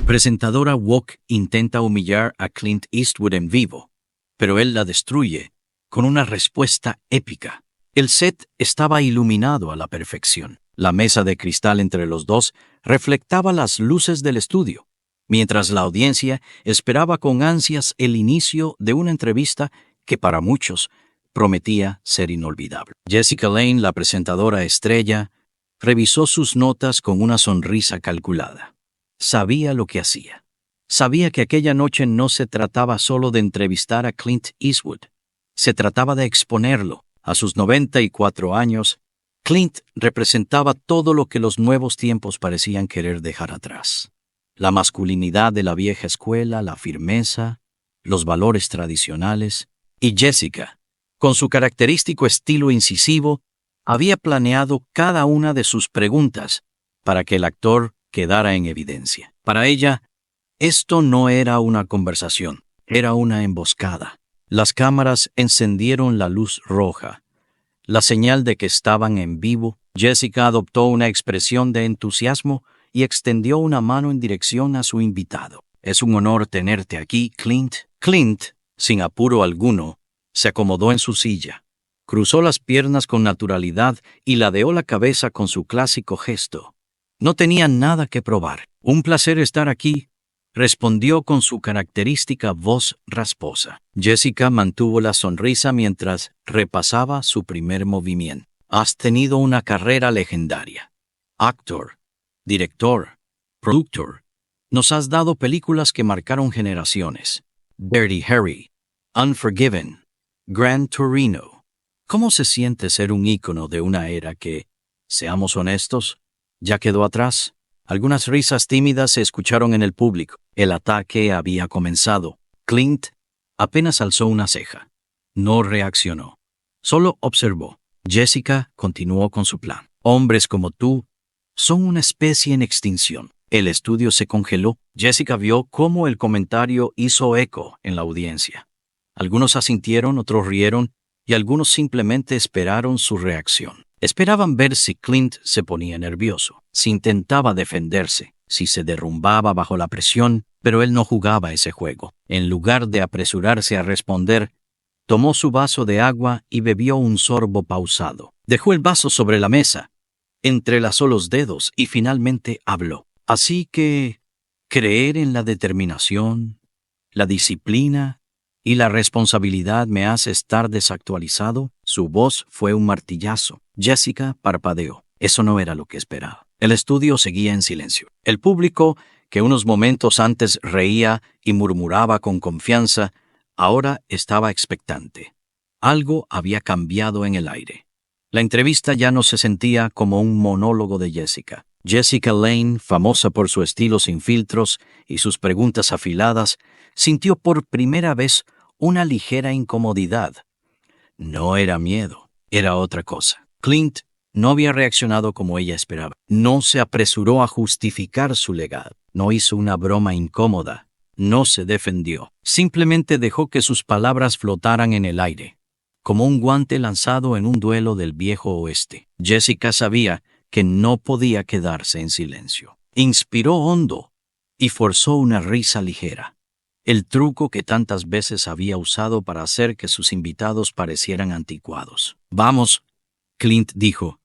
Presentadora Wok intenta humillar a Clint Eastwood en vivo, pero él la destruye con una respuesta épica. El set estaba iluminado a la perfección. La mesa de cristal entre los dos reflectaba las luces del estudio, mientras la audiencia esperaba con ansias el inicio de una entrevista que para muchos prometía ser inolvidable. Jessica Lange, la presentadora estrella, revisó sus notas con una sonrisa calculada. Sabía lo que hacía. Sabía que aquella noche no se trataba solo de entrevistar a Clint Eastwood. Se trataba de exponerlo. A sus 94 años, Clint representaba todo lo que los nuevos tiempos parecían querer dejar atrás. La masculinidad de la vieja escuela, la firmeza, los valores tradicionales. Y Jessica, con su característico estilo incisivo, había planeado cada una de sus preguntas para que el actor quedara en evidencia. Para ella, esto no era una conversación, era una emboscada. Las cámaras encendieron la luz roja, la señal de que estaban en vivo. Jessica adoptó una expresión de entusiasmo y extendió una mano en dirección a su invitado. «Es un honor tenerte aquí, Clint». Clint, sin apuro alguno, se acomodó en su silla, cruzó las piernas con naturalidad y ladeó la cabeza con su clásico gesto. No tenía nada que probar. «Un placer estar aquí», respondió con su característica voz rasposa. Jessica mantuvo la sonrisa mientras repasaba su primer movimiento. «Has tenido una carrera legendaria. Actor, director, productor. Nos has dado películas que marcaron generaciones. Dirty Harry, Unforgiven, Gran Torino. ¿Cómo se siente ser un ícono de una era que, seamos honestos, ya quedó atrás?» Algunas risas tímidas se escucharon en el público. El ataque había comenzado. Clint apenas alzó una ceja. No reaccionó. Solo observó. Jessica continuó con su plan. «Hombres como tú son una especie en extinción». El estudio se congeló. Jessica vio cómo el comentario hizo eco en la audiencia. Algunos asintieron, otros rieron, y algunos simplemente esperaron su reacción. Esperaban ver si Clint se ponía nervioso, si intentaba defenderse, si se derrumbaba bajo la presión, pero él no jugaba ese juego. En lugar de apresurarse a responder, tomó su vaso de agua y bebió un sorbo pausado. Dejó el vaso sobre la mesa, entrelazó los dedos y finalmente habló. «Así que, creer en la determinación, la disciplina y la responsabilidad me hace estar desactualizado». Su voz fue un martillazo. Jessica parpadeó. Eso no era lo que esperaba. El estudio seguía en silencio. El público, que unos momentos antes reía y murmuraba con confianza, ahora estaba expectante. Algo había cambiado en el aire. La entrevista ya no se sentía como un monólogo de Jessica. Jessica Lange, famosa por su estilo sin filtros y sus preguntas afiladas, sintió por primera vez una ligera incomodidad. No era miedo, era otra cosa. Clint no había reaccionado como ella esperaba. No se apresuró a justificar su legado. No hizo una broma incómoda. No se defendió. Simplemente dejó que sus palabras flotaran en el aire, como un guante lanzado en un duelo del viejo oeste. Jessica sabía que no podía quedarse en silencio. Inspiró hondo y forzó una risa ligera. El truco que tantas veces había usado para hacer que sus invitados parecieran anticuados. «Vamos», Clint dijo,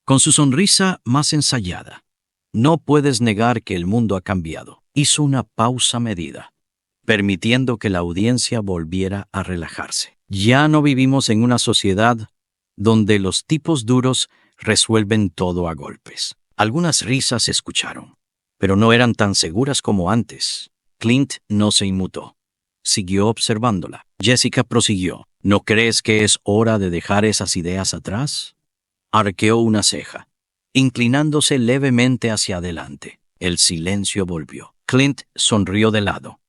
con su sonrisa más ensayada. «No puedes negar que el mundo ha cambiado». Hizo una pausa medida, permitiendo que la audiencia volviera a relajarse. «Ya no vivimos en una sociedad donde los tipos duros resuelven todo a golpes». Algunas risas se escucharon, pero no eran tan seguras como antes. Clint no se inmutó. Siguió observándola. Jessica prosiguió. «¿No crees que es hora de dejar esas ideas atrás?» Arqueó una ceja, inclinándose levemente hacia adelante. El silencio volvió. Clint sonrió de lado.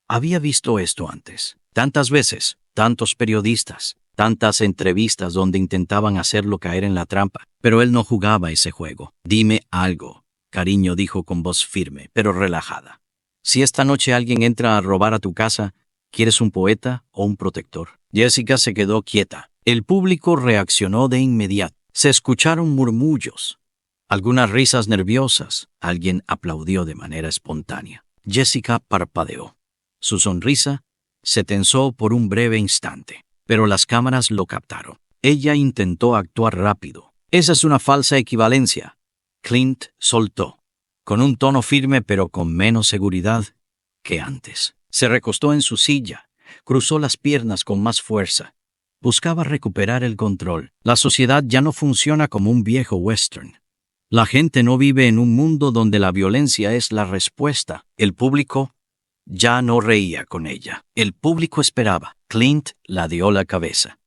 Había visto esto antes. Tantas veces, tantos periodistas, tantas entrevistas donde intentaban hacerlo caer en la trampa. Pero él no jugaba ese juego. «Dime algo», cariño dijo con voz firme, pero relajada. «Si esta noche alguien entra a robar a tu casa, ¿quieres un poeta o un protector?» Jessica se quedó quieta. El público reaccionó de inmediato. Se escucharon murmullos, algunas risas nerviosas. Alguien aplaudió de manera espontánea. Jessica parpadeó. Su sonrisa se tensó por un breve instante, pero las cámaras lo captaron. Ella intentó actuar rápido. Esa es una falsa equivalencia. Clint soltó, con un tono firme pero con menos seguridad que antes. Se recostó en su silla, cruzó las piernas con más fuerza. Buscaba recuperar el control. La sociedad ya no funciona como un viejo western. La gente no vive en un mundo donde la violencia es la respuesta. El público ya no reía con ella. El público esperaba. Clint ladeó la cabeza.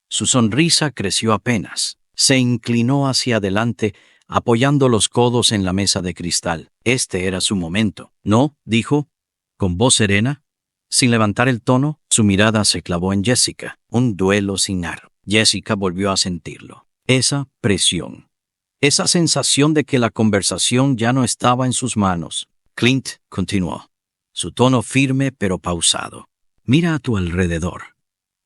Su sonrisa creció apenas. Se inclinó hacia adelante, apoyando los codos en la mesa de cristal. Este era su momento. No, dijo, con voz serena. Sin levantar el tono, su mirada se clavó en Jessica. Un duelo sin ar. Jessica volvió a sentirlo. Esa presión. Esa sensación de que la conversación ya no estaba en sus manos. Clint continuó, su tono firme pero pausado. Mira a tu alrededor.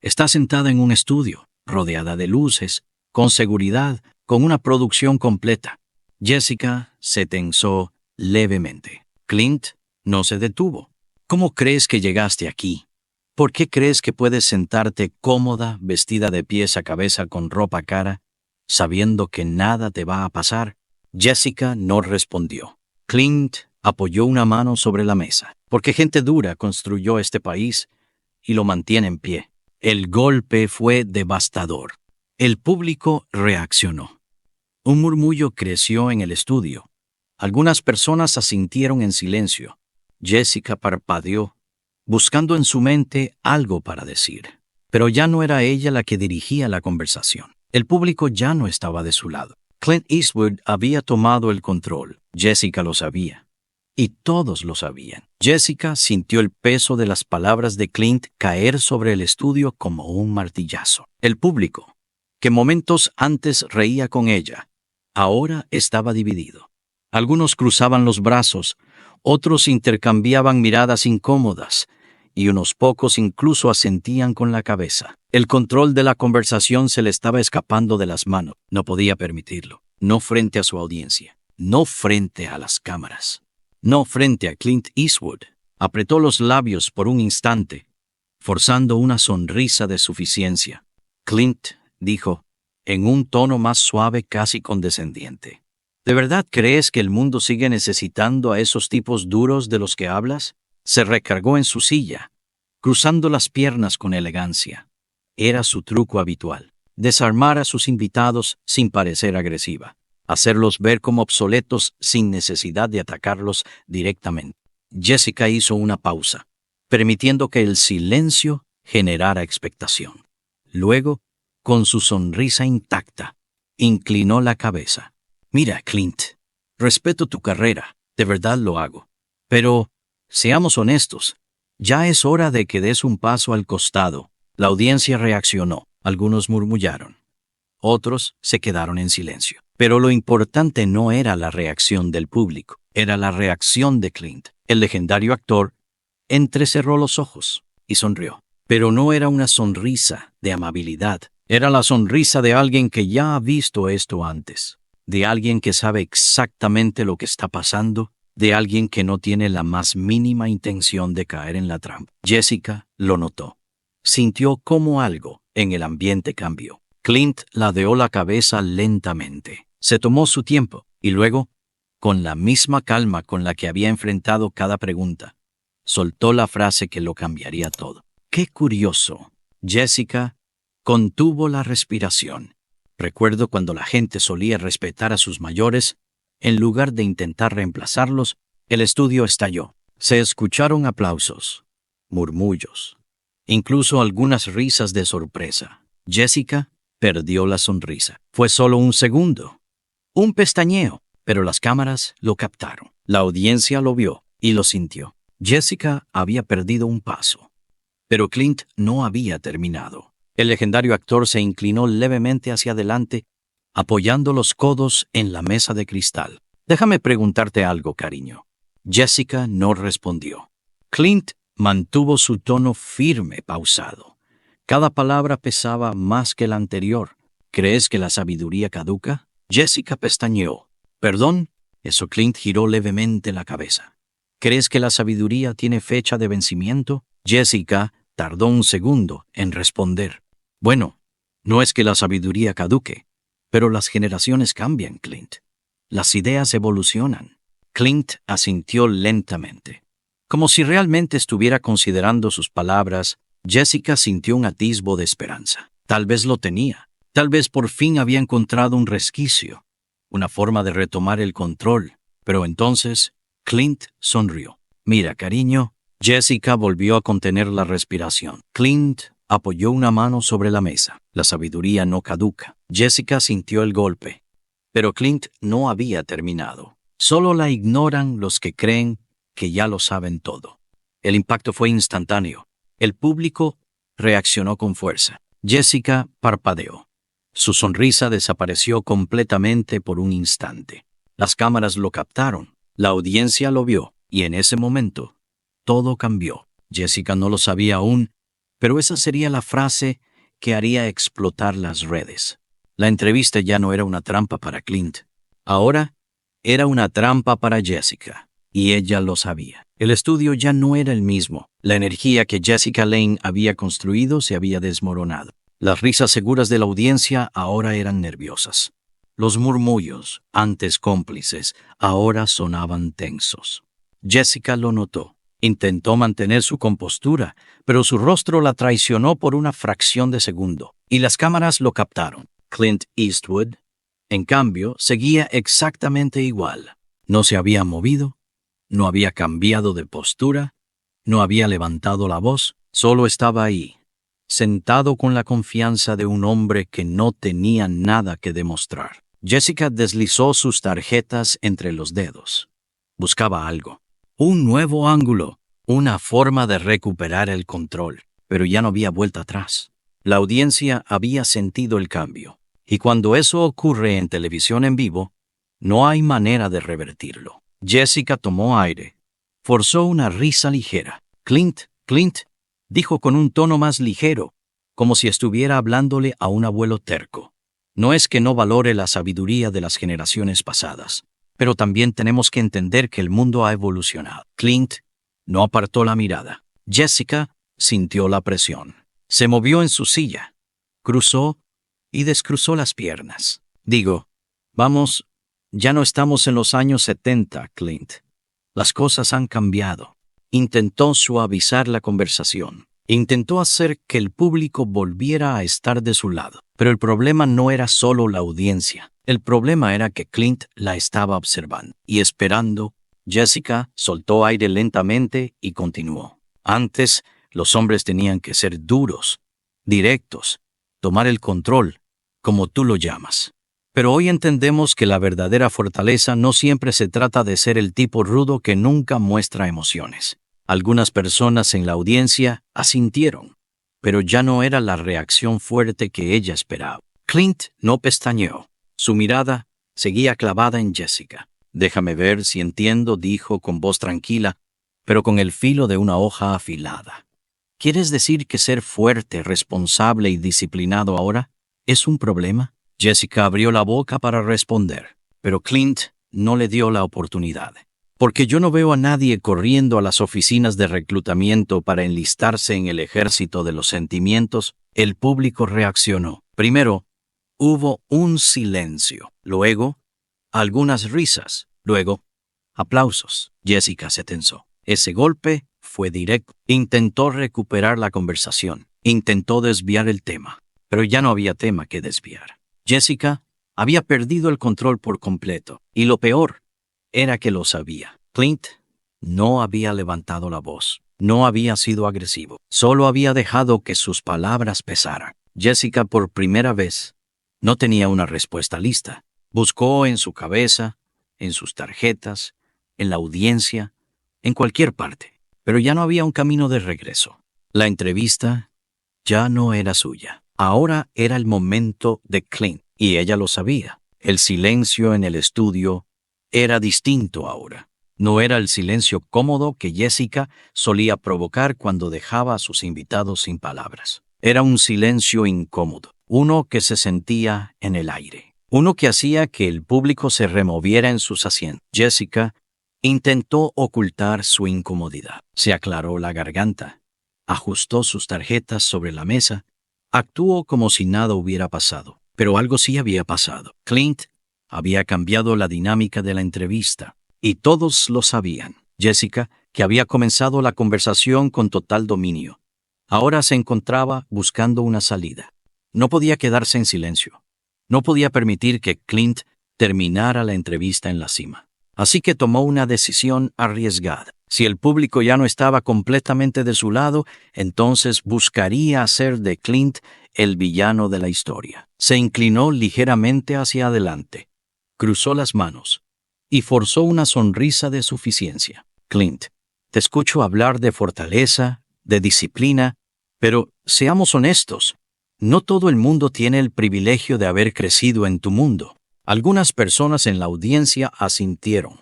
Estás sentada en un estudio, rodeada de luces, con seguridad, con una producción completa. Jessica se tensó levemente. Clint no se detuvo. ¿Cómo crees que llegaste aquí? ¿Por qué crees que puedes sentarte cómoda, vestida de pies a cabeza con ropa cara, sabiendo que nada te va a pasar? Jessica no respondió. Clint apoyó una mano sobre la mesa, porque gente dura construyó este país y lo mantiene en pie. El golpe fue devastador. El público reaccionó. Un murmullo creció en el estudio. Algunas personas asintieron en silencio. Jessica parpadeó, buscando en su mente algo para decir. Pero ya no era ella la que dirigía la conversación. El público ya no estaba de su lado. Clint Eastwood había tomado el control. Jessica lo sabía. Y todos lo sabían. Jessica sintió el peso de las palabras de Clint caer sobre el estudio como un martillazo. El público, que momentos antes reía con ella, ahora estaba dividido. Algunos cruzaban los brazos, otros intercambiaban miradas incómodas, y unos pocos incluso asentían con la cabeza. El control de la conversación se le estaba escapando de las manos. No podía permitirlo. No frente a su audiencia. No frente a las cámaras. No frente a Clint Eastwood. Apretó los labios por un instante, forzando una sonrisa de suficiencia. Clint dijo, en un tono más suave, casi condescendiente. ¿De verdad crees que el mundo sigue necesitando a esos tipos duros de los que hablas? Se recargó en su silla, cruzando las piernas con elegancia. Era su truco habitual. Desarmar a sus invitados sin parecer agresiva. Hacerlos ver como obsoletos sin necesidad de atacarlos directamente. Jessica hizo una pausa, permitiendo que el silencio generara expectación. Luego, con su sonrisa intacta, inclinó la cabeza. Mira, Clint, respeto tu carrera, de verdad lo hago. Pero, seamos honestos, ya es hora de que des un paso al costado. La audiencia reaccionó, algunos murmullaron. Otros se quedaron en silencio. Pero lo importante no era la reacción del público, era la reacción de Clint. El legendario actor entrecerró los ojos y sonrió. Pero no era una sonrisa de amabilidad, era la sonrisa de alguien que ya ha visto esto antes, de alguien que sabe exactamente lo que está pasando, de alguien que no tiene la más mínima intención de caer en la trampa. Jessica lo notó. Sintió como algo en el ambiente cambió. Clint ladeó la cabeza lentamente. Se tomó su tiempo y luego, con la misma calma con la que había enfrentado cada pregunta, soltó la frase que lo cambiaría todo. ¡Qué curioso! Jessica contuvo la respiración. Recuerdo cuando la gente solía respetar a sus mayores, en lugar de intentar reemplazarlos, el estudio estalló. Se escucharon aplausos, murmullos, incluso algunas risas de sorpresa. Jessica perdió la sonrisa. Fue solo un segundo, un pestañeo, pero las cámaras lo captaron. La audiencia lo vio y lo sintió. Jessica había perdido un paso, pero Clint no había terminado. El legendario actor se inclinó levemente hacia adelante, apoyando los codos en la mesa de cristal. Déjame preguntarte algo, cariño. Jessica no respondió. Clint mantuvo su tono firme, pausado. Cada palabra pesaba más que la anterior. ¿Crees que la sabiduría caduca? Jessica pestañeó. ¿Perdón? Eso. Clint giró levemente la cabeza. ¿Crees que la sabiduría tiene fecha de vencimiento? Jessica tardó un segundo en responder. Bueno, no es que la sabiduría caduque, pero las generaciones cambian, Clint. Las ideas evolucionan. Clint asintió lentamente. Como si realmente estuviera considerando sus palabras, Jessica sintió un atisbo de esperanza. Tal vez lo tenía. Tal vez por fin había encontrado un resquicio, una forma de retomar el control. Pero entonces, Clint sonrió. Mira, cariño. Jessica volvió a contener la respiración. Clint apoyó una mano sobre la mesa. La sabiduría no caduca. Jessica sintió el golpe. Pero Clint no había terminado. Solo la ignoran los que creen que ya lo saben todo. El impacto fue instantáneo. El público reaccionó con fuerza. Jessica parpadeó. Su sonrisa desapareció completamente por un instante. Las cámaras lo captaron. La audiencia lo vio. Y en ese momento, todo cambió. Jessica no lo sabía aún, pero esa sería la frase que haría explotar las redes. La entrevista ya no era una trampa para Clint. Ahora era una trampa para Jessica. Y ella lo sabía. El estudio ya no era el mismo. La energía que Jessica Lange había construido se había desmoronado. Las risas seguras de la audiencia ahora eran nerviosas. Los murmullos, antes cómplices, ahora sonaban tensos. Jessica lo notó. Intentó mantener su compostura, pero su rostro la traicionó por una fracción de segundo, y las cámaras lo captaron. Clint Eastwood, en cambio, seguía exactamente igual. No se había movido, no había cambiado de postura, no había levantado la voz, solo estaba ahí, sentado con la confianza de un hombre que no tenía nada que demostrar. Jessica deslizó sus tarjetas entre los dedos. Buscaba algo. Un nuevo ángulo, una forma de recuperar el control, pero ya no había vuelta atrás. La audiencia había sentido el cambio, y cuando eso ocurre en televisión en vivo, no hay manera de revertirlo. Jessica tomó aire, forzó una risa ligera. Clint, dijo con un tono más ligero, como si estuviera hablándole a un abuelo terco. No es que no valore la sabiduría de las generaciones pasadas, pero también tenemos que entender que el mundo ha evolucionado. Clint no apartó la mirada. Jessica sintió la presión. Se movió en su silla, cruzó y descruzó las piernas. Vamos, ya no estamos en los años 70, Clint. Las cosas han cambiado. Intentó suavizar la conversación. Intentó hacer que el público volviera a estar de su lado. Pero el problema no era solo la audiencia. El problema era que Clint la estaba observando y esperando. Jessica soltó aire lentamente y continuó. Antes, los hombres tenían que ser duros, directos, tomar el control, como tú lo llamas. Pero hoy entendemos que la verdadera fortaleza no siempre se trata de ser el tipo rudo que nunca muestra emociones. Algunas personas en la audiencia asintieron, pero ya no era la reacción fuerte que ella esperaba. Clint no pestañeó. Su mirada seguía clavada en Jessica. Déjame ver si entiendo, dijo con voz tranquila, pero con el filo de una hoja afilada. ¿Quieres decir que ser fuerte, responsable y disciplinado ahora es un problema? Jessica abrió la boca para responder, pero Clint no le dio la oportunidad. Porque yo no veo a nadie corriendo a las oficinas de reclutamiento para enlistarse en el ejército de los sentimientos. El público reaccionó. Primero, hubo un silencio. Luego, algunas risas. Luego, aplausos. Jessica se tensó. Ese golpe fue directo. Intentó recuperar la conversación. Intentó desviar el tema. Pero ya no había tema que desviar. Jessica había perdido el control por completo. Y lo peor era que lo sabía. Clint no había levantado la voz. No había sido agresivo. Solo había dejado que sus palabras pesaran. Jessica, por primera vez, no tenía una respuesta lista. Buscó en su cabeza, en sus tarjetas, en la audiencia, en cualquier parte. Pero ya no había un camino de regreso. La entrevista ya no era suya. Ahora era el momento de Clint, y ella lo sabía. El silencio en el estudio era distinto ahora. No era el silencio cómodo que Jessica solía provocar cuando dejaba a sus invitados sin palabras. Era un silencio incómodo, uno que se sentía en el aire, uno que hacía que el público se removiera en sus asientos. Jessica Intentó ocultar su incomodidad. Se aclaró la garganta, ajustó sus tarjetas sobre la mesa, actuó como si nada hubiera pasado. Pero algo sí había pasado. Clint había cambiado la dinámica de la entrevista, y todos lo sabían. Jessica, que había comenzado la conversación con total dominio, ahora se encontraba buscando una salida. No podía quedarse en silencio. No podía permitir que Clint terminara la entrevista en la cima. Así que tomó una decisión arriesgada. Si el público ya no estaba completamente de su lado, entonces buscaría hacer de Clint el villano de la historia. Se inclinó ligeramente hacia adelante, cruzó las manos y forzó una sonrisa de suficiencia. Clint, te escucho hablar de fortaleza, de disciplina, pero seamos honestos, no todo el mundo tiene el privilegio de haber crecido en tu mundo. Algunas personas en la audiencia asintieron.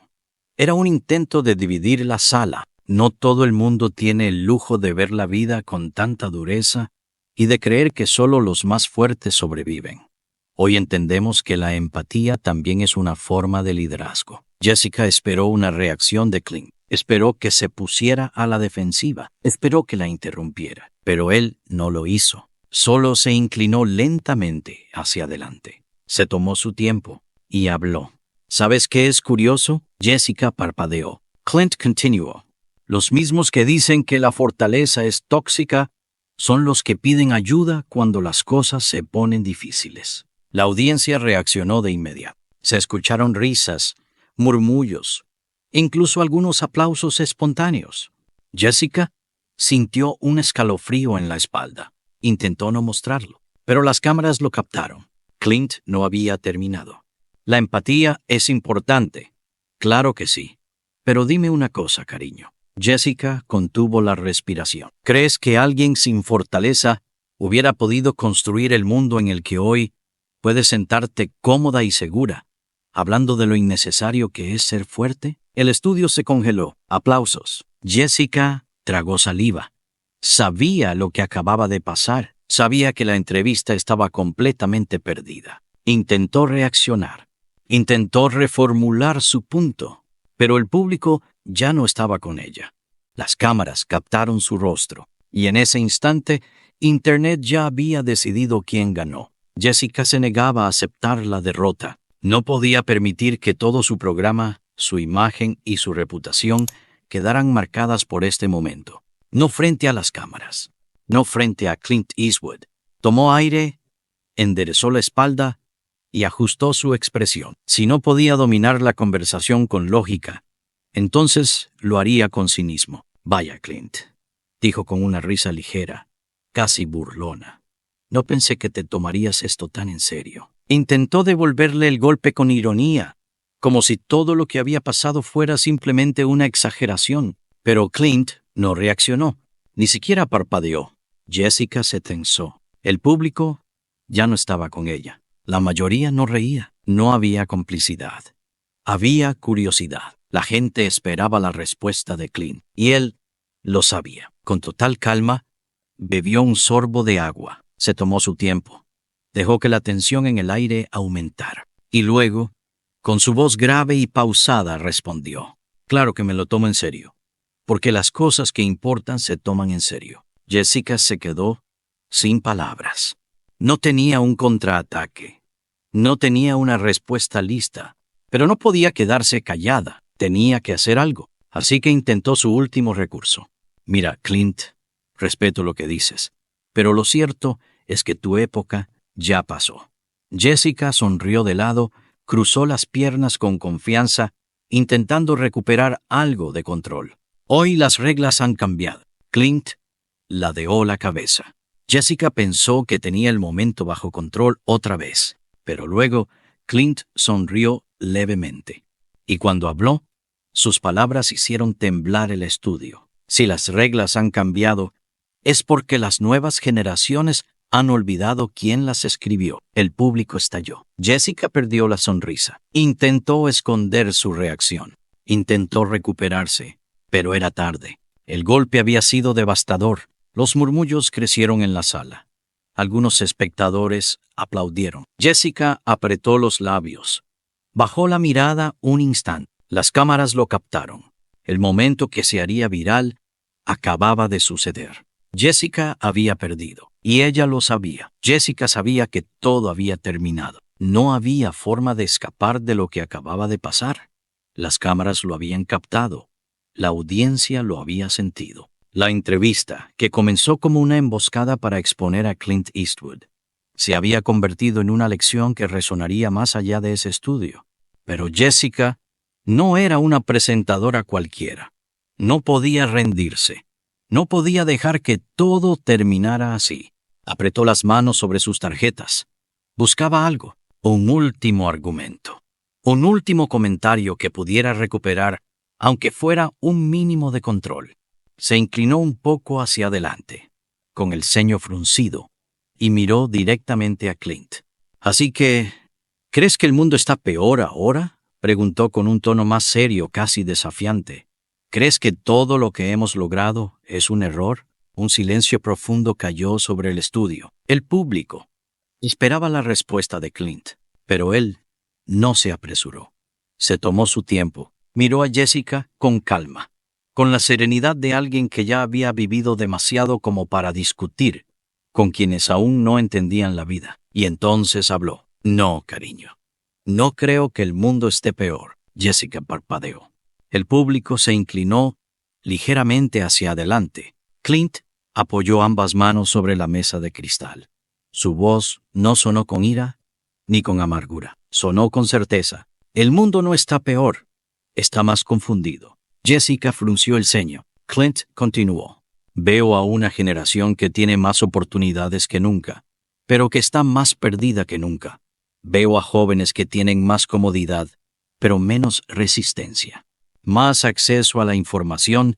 Era un intento de dividir la sala. No todo el mundo tiene el lujo de ver la vida con tanta dureza y de creer que solo los más fuertes sobreviven. Hoy entendemos que la empatía también es una forma de liderazgo. Jessica esperó una reacción de Clint. Esperó que se pusiera a la defensiva. Esperó que la interrumpiera. Pero él no lo hizo. Solo se inclinó lentamente hacia adelante. Se tomó su tiempo y habló. ¿Sabes qué es curioso? Jessica parpadeó. Clint continuó. Los mismos que dicen que la fortaleza es tóxica son los que piden ayuda cuando las cosas se ponen difíciles. La audiencia reaccionó de inmediato. Se escucharon risas, murmullos, incluso algunos aplausos espontáneos. Jessica sintió un escalofrío en la espalda. Intentó no mostrarlo, pero las cámaras lo captaron. Clint no había terminado. La empatía es importante. Claro que sí. Pero dime una cosa, cariño. Jessica contuvo la respiración. ¿Crees que alguien sin fortaleza hubiera podido construir el mundo en el que hoy puedes sentarte cómoda y segura, hablando de lo innecesario que es ser fuerte? El estudio se congeló. Aplausos. Jessica tragó saliva. Sabía lo que acababa de pasar. Sabía que la entrevista estaba completamente perdida. Intentó reaccionar. Intentó reformular su punto, pero el público ya no estaba con ella. Las cámaras captaron su rostro, y en ese instante, Internet ya había decidido quién ganó. Jessica se negaba a aceptar la derrota. No podía permitir que todo su programa, su imagen y su reputación quedaran marcadas por este momento. No frente a las cámaras, no frente a Clint Eastwood. Tomó aire, enderezó la espalda y ajustó su expresión. Si no podía dominar la conversación con lógica, entonces lo haría con cinismo. Vaya, Clint, dijo con una risa ligera, casi burlona. No pensé que te tomarías esto tan en serio. Intentó devolverle el golpe con ironía, como si todo lo que había pasado fuera simplemente una exageración. Pero Clint no reaccionó, ni siquiera parpadeó. Jessica se tensó. El público ya no estaba con ella. La mayoría no reía. No había complicidad. Había curiosidad. La gente esperaba la respuesta de Clint, y él lo sabía. Con total calma, bebió un sorbo de agua. Se tomó su tiempo. Dejó que la tensión en el aire aumentara. Y luego, con su voz grave y pausada, respondió. Claro que me lo tomo en serio, porque las cosas que importan se toman en serio. Jessica se quedó sin palabras. No tenía un contraataque. No tenía una respuesta lista, pero no podía quedarse callada. Tenía que hacer algo. Así que intentó su último recurso. Mira, Clint, respeto lo que dices, pero lo cierto es que tu época ya pasó. Jessica sonrió de lado, cruzó las piernas con confianza, intentando recuperar algo de control. Hoy las reglas han cambiado. Clint ladeó la cabeza. Jessica pensó que tenía el momento bajo control otra vez, pero luego Clint sonrió levemente. Y cuando habló, sus palabras hicieron temblar el estudio. Si las reglas han cambiado, es porque las nuevas generaciones han olvidado quién las escribió. El público estalló. Jessica perdió la sonrisa. Intentó esconder su reacción. Intentó recuperarse, pero era tarde. El golpe había sido devastador. Los murmullos crecieron en la sala. Algunos espectadores aplaudieron. Jessica apretó los labios. Bajó la mirada un instante. Las cámaras lo captaron. El momento que se haría viral acababa de suceder. Jessica había perdido, y ella lo sabía. Jessica sabía que todo había terminado. No había forma de escapar de lo que acababa de pasar. Las cámaras lo habían captado. La audiencia lo había sentido. La entrevista, que comenzó como una emboscada para exponer a Clint Eastwood, se había convertido en una lección que resonaría más allá de ese estudio. Pero Jessica no era una presentadora cualquiera. No podía rendirse. No podía dejar que todo terminara así. Apretó las manos sobre sus tarjetas. Buscaba algo, un último argumento, un último comentario que pudiera recuperar, aunque fuera un mínimo de control. Se inclinó un poco hacia adelante, con el ceño fruncido, y miró directamente a Clint. Así que, ¿crees que el mundo está peor ahora?, preguntó con un tono más serio, casi desafiante. ¿Crees que todo lo que hemos logrado es un error? Un silencio profundo cayó sobre el estudio. El público esperaba la respuesta de Clint, pero él no se apresuró. Se tomó su tiempo, miró a Jessica con calma, con la serenidad de alguien que ya había vivido demasiado como para discutir con quienes aún no entendían la vida. Y entonces habló. No, cariño. No creo que el mundo esté peor. Jessica parpadeó. El público se inclinó ligeramente hacia adelante. Clint apoyó ambas manos sobre la mesa de cristal. Su voz no sonó con ira ni con amargura. Sonó con certeza. El mundo no está peor. Está más confundido. Jessica frunció el ceño. Clint continuó. Veo a una generación que tiene más oportunidades que nunca, pero que está más perdida que nunca. Veo a jóvenes que tienen más comodidad, pero menos resistencia. Más acceso a la información,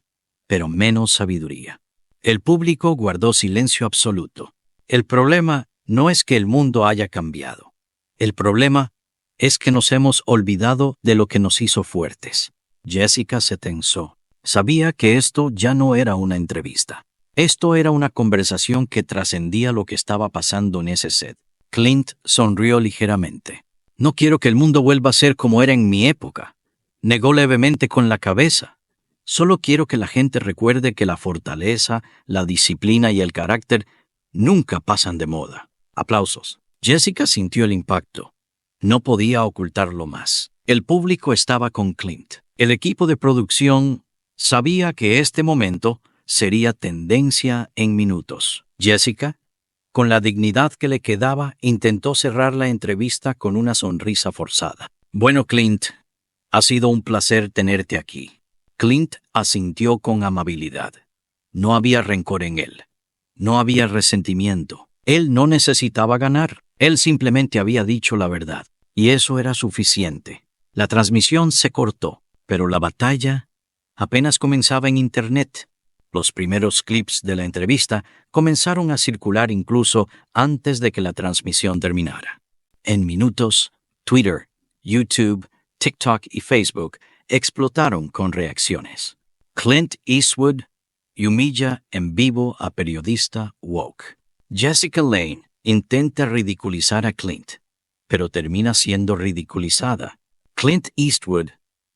pero menos sabiduría. El público guardó silencio absoluto. El problema no es que el mundo haya cambiado. El problema es que nos hemos olvidado de lo que nos hizo fuertes. Jessica se tensó. Sabía que esto ya no era una entrevista. Esto era una conversación que trascendía lo que estaba pasando en ese set. Clint sonrió ligeramente. No quiero que el mundo vuelva a ser como era en mi época. Negó levemente con la cabeza. Solo quiero que la gente recuerde que la fortaleza, la disciplina y el carácter nunca pasan de moda. Aplausos. Jessica sintió el impacto. No podía ocultarlo más. El público estaba con Clint. El equipo de producción sabía que este momento sería tendencia en minutos. Jessica, con la dignidad que le quedaba, intentó cerrar la entrevista con una sonrisa forzada. Bueno, Clint, ha sido un placer tenerte aquí. Clint asintió con amabilidad. No había rencor en él. No había resentimiento. Él no necesitaba ganar. Él simplemente había dicho la verdad. Y eso era suficiente. La transmisión se cortó, pero la batalla apenas comenzaba en Internet. Los primeros clips de la entrevista comenzaron a circular incluso antes de que la transmisión terminara. En minutos, Twitter, YouTube, TikTok y Facebook explotaron con reacciones. Clint Eastwood humilla en vivo a periodista woke. Jessica Lange intenta ridiculizar a Clint, pero termina siendo ridiculizada. Clint Eastwood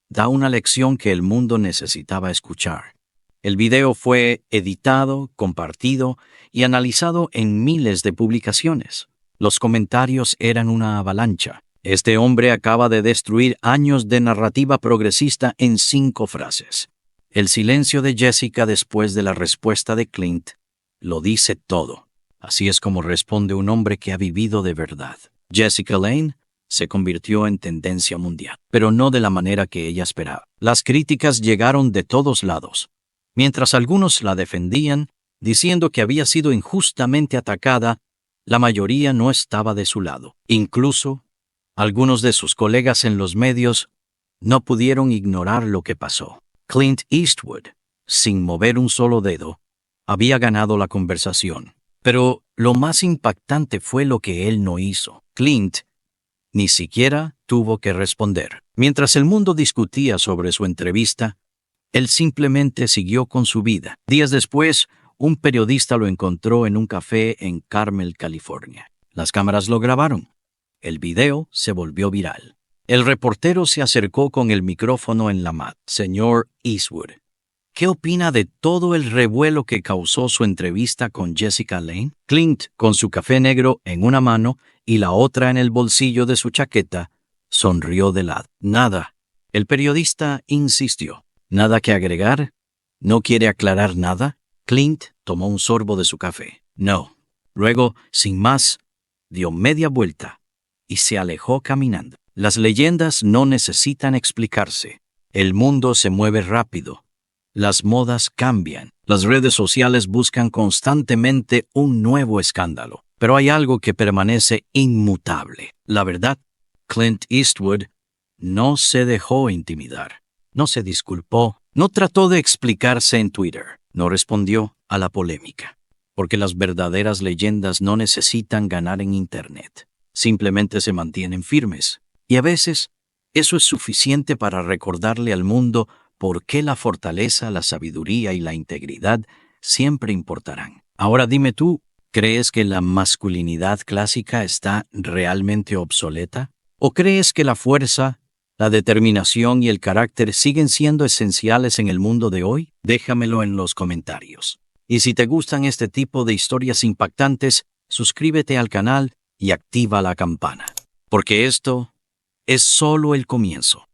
da una lección que el mundo necesitaba escuchar. El video fue editado, compartido y analizado en miles de publicaciones. Los comentarios eran una avalancha. Este hombre acaba de destruir años de narrativa progresista en 5 frases. El silencio de Jessica después de la respuesta de Clint lo dice todo. Así es como responde un hombre que ha vivido de verdad. Jessica Lange se convirtió en tendencia mundial, pero no de la manera que ella esperaba. Las críticas llegaron de todos lados. Mientras algunos la defendían, diciendo que había sido injustamente atacada, la mayoría no estaba de su lado. Incluso, algunos de sus colegas en los medios no pudieron ignorar lo que pasó. Clint Eastwood, sin mover un solo dedo, había ganado la conversación. Pero lo más impactante fue lo que él no hizo. Clint ni siquiera tuvo que responder. Mientras el mundo discutía sobre su entrevista, él simplemente siguió con su vida. Días después, un periodista lo encontró en un café en Carmel, California. Las cámaras lo grabaron. El video se volvió viral. El reportero se acercó con el micrófono en la mano. Señor Eastwood, ¿qué opina de todo el revuelo que causó su entrevista con Jessica Lange? Clint, con su café negro en una mano y la otra en el bolsillo de su chaqueta, sonrió de lado. Nada. El periodista insistió. ¿Nada que agregar? ¿No quiere aclarar nada? Clint tomó un sorbo de su café. No. Luego, sin más, dio media vuelta y se alejó caminando. Las leyendas no necesitan explicarse. El mundo se mueve rápido. Las modas cambian. Las redes sociales buscan constantemente un nuevo escándalo. Pero hay algo que permanece inmutable. La verdad, Clint Eastwood no se dejó intimidar. No se disculpó. No trató de explicarse en Twitter. No respondió a la polémica. Porque las verdaderas leyendas no necesitan ganar en Internet. Simplemente se mantienen firmes. Y a veces, eso es suficiente para recordarle al mundo por qué la fortaleza, la sabiduría y la integridad siempre importarán. Ahora dime tú, ¿crees que la masculinidad clásica está realmente obsoleta? ¿O crees que la fuerza, la determinación y el carácter siguen siendo esenciales en el mundo de hoy? Déjamelo en los comentarios. Y si te gustan este tipo de historias impactantes, suscríbete al canal y activa la campana. Porque esto es solo el comienzo.